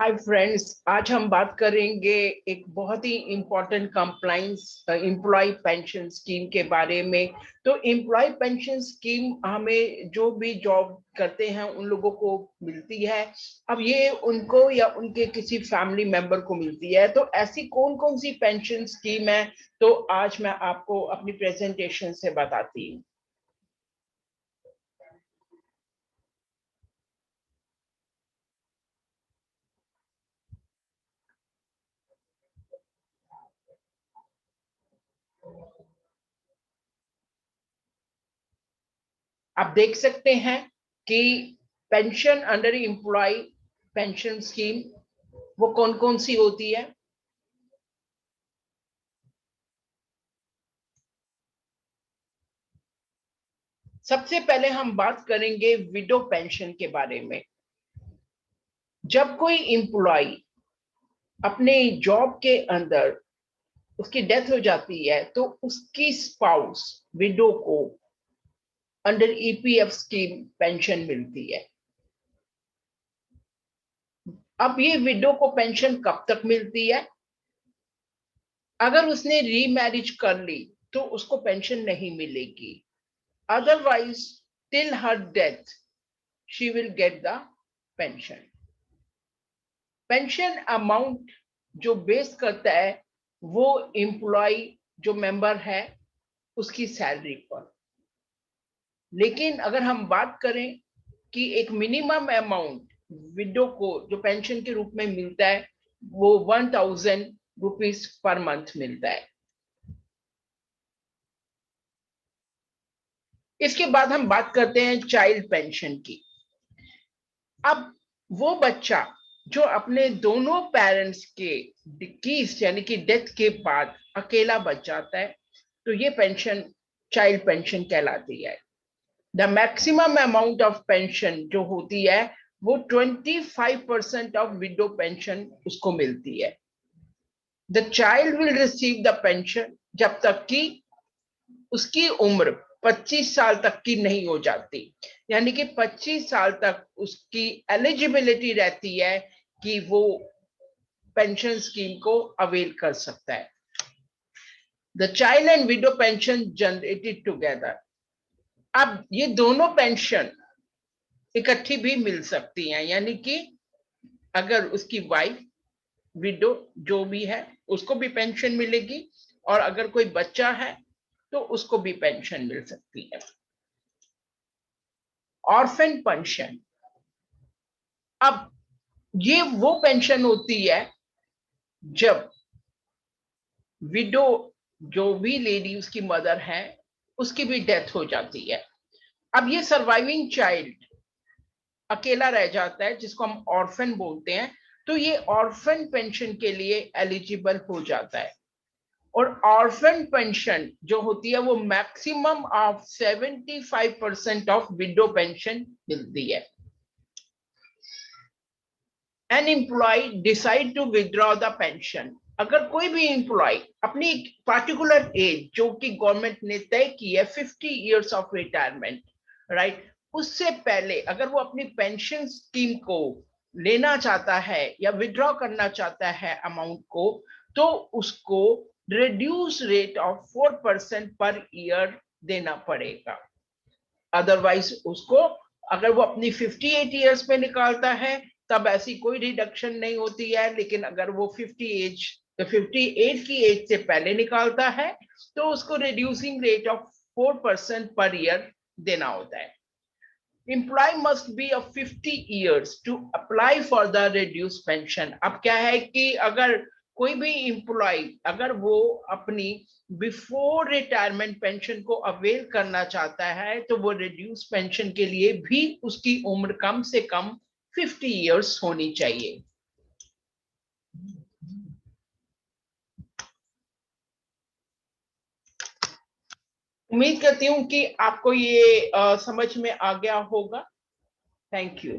Hi friends, आज हम बात करेंगे एक बहुत ही important compliance employ pension scheme के बारे में। तो एम्प्लॉय पेंशन स्कीम हमें जो भी जॉब करते हैं उन लोगों को मिलती है। अब ये उनको या उनके किसी फैमिली मेंबर को मिलती है। तो ऐसी कौन कौन सी पेंशन स्कीम है, तो आज मैं आपको अपनी प्रेजेंटेशन से बताती हूँ। आप देख सकते हैं कि pension under employee pension scheme वो कौन कौन सी होती है। सबसे पहले हम बात करेंगे विडो पेंशन के बारे में। जब कोई एम्प्लॉय अपने जॉब के अंदर उसकी डेथ हो जाती है तो उसकी स्पाउस विडो को अंडर ईपीएफ स्कीम पेंशन मिलती है। अब ये विडो को पेंशन कब तक मिलती है? अगर उसने रीमैरिज कर ली तो उसको पेंशन नहीं मिलेगी। Otherwise till her death she will get the pension. Pension amount जो बेस करता है वो एम्प्लॉय जो मेंबर है उसकी सैलरी पर। लेकिन अगर हम बात करें कि एक मिनिमम अमाउंट विडो को जो पेंशन के रूप में मिलता है वो 1000 रुपीज पर मंथ मिलता है। इसके बाद हम बात करते हैं चाइल्ड पेंशन की। अब वो बच्चा जो अपने दोनों पेरेंट्स के डिकीज यानी कि डेथ के बाद अकेला बच जाता है तो ये पेंशन चाइल्ड पेंशन कहलाती है। The maximum amount of pension जो होती है वो 25% ऑफ विडो पेंशन उसको मिलती है। The child will receive the pension जब तक कि उसकी उम्र 25 साल तक की नहीं हो जाती। यानी कि 25 साल तक उसकी एलिजिबिलिटी रहती है कि वो पेंशन स्कीम को अवेल कर सकता है। The child and window pension generated together. अब ये दोनों पेंशन इकट्ठी भी मिल सकती हैं, यानी कि अगर उसकी वाइफ विडो जो भी है उसको भी पेंशन मिलेगी और अगर कोई बच्चा है तो उसको भी पेंशन मिल सकती है। Orphan pension. अब ये वो पेंशन होती है जब विडो जो भी लेडी उसकी मदर है उसकी भी डेथ हो जाती है। अब ये सर्वाइविंग चाइल्ड अकेला रह जाता है जिसको हम ऑर्फन बोलते हैं, तो ये ऑर्फन पेंशन के लिए एलिजिबल हो जाता है। और ऑर्फन पेंशन जो होती है वो maximum of 75% of widow pension मिलती है। An employee decide to withdraw the pension. अगर कोई भी एम्प्लॉय अपनी पार्टिकुलर एज जो कि गवर्नमेंट ने तय की है 50 इयर्स ऑफ रिटायरमेंट, राइट, उससे पहले अगर वो अपनी पेंशन स्कीम को लेना चाहता है या विड्रॉ करना चाहता है अमाउंट को, तो उसको reduce rate of 4% per year देना पड़ेगा। अदरवाइज उसको अगर वो अपनी 58 ईयर्स पे निकालता है तब ऐसी कोई रिडक्शन नहीं होती है। लेकिन अगर वो 58 की एज से पहले निकालता है तो उसको reducing rate of 4% per year देना होता है। Employee must be of 50 years to apply for the reduced pension। अब क्या है कि अगर कोई भी एम्प्लॉय अगर वो अपनी बिफोर रिटायरमेंट पेंशन को अवेल करना चाहता है तो वो रिड्यूस पेंशन के लिए भी उसकी उम्र कम से कम 50 इयर्स होनी चाहिए। उम्मीद करती हूँ कि आपको ये समझ में आ गया होगा। Thank you.